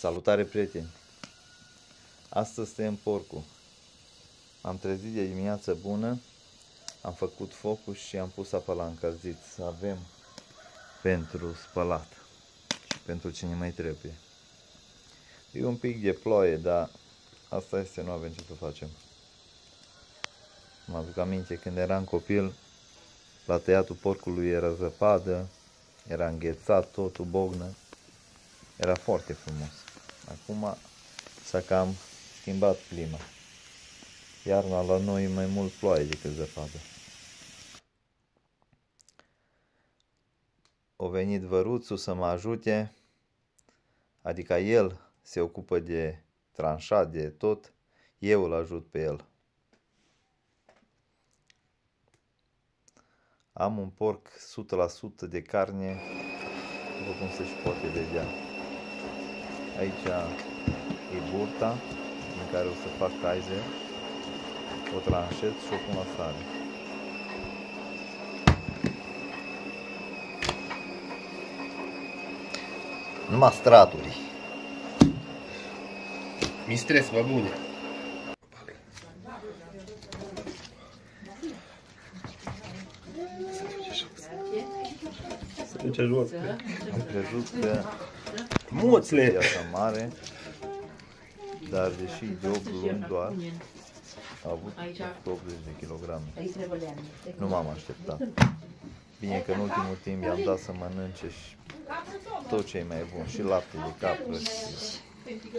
Salutare, prieteni! Astăzi tăiem porcul. Am trezit de dimineață bună, am făcut focul și am pus apa la încălzit. Să avem pentru spălat și pentru ce ne mai trebuie. E un pic de ploaie, dar asta este, nu avem ce să facem. Mă aduc aminte când eram copil, la tăiatul porcului era zăpadă, era înghețat totul, bognă. Era foarte frumos. Acum s-a cam schimbat clima. Iarna la noi e mai mult ploaie decât zăpadă. O venit văruțul să mă ajute, adică el se ocupă de tranșat, de tot, eu îl ajut pe el. Am un porc 100% de carne, după cum se și poate vedea. Aici e burta în care o să fac Kaiser, o tranșez și o pun la sare. Numai straturi. Mi stres, băbune. Se duce jos. Am crezut că Moțle! viața mare, dar deși de 8 luni doar, a avut 80 de kilograme. Nu m-am așteptat. Bine că în ultimul timp i-am dat să mănânce și tot ce e mai bun, și lapte de capră și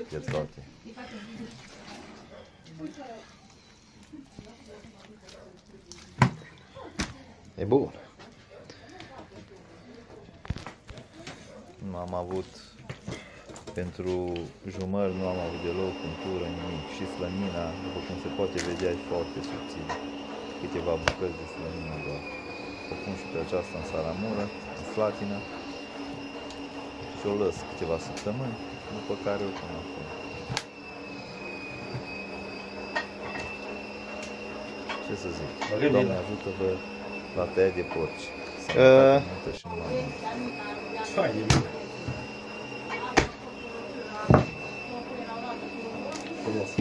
de toate. E bun. Nu am avut, pentru jumări nu am avut deloc untură, nimic. Și slănina, după cum se poate vedea, e foarte subțire. Câteva bucăți de slănină doar. O pun și pe aceasta în saramură, în slatină și o lăs câteva săptămâni, după care o pun acolo. Ce să zic? Doamne ajută-vă la tăiat de porci. Sănătate multă și numai multă. Hai, e bine. Frumos.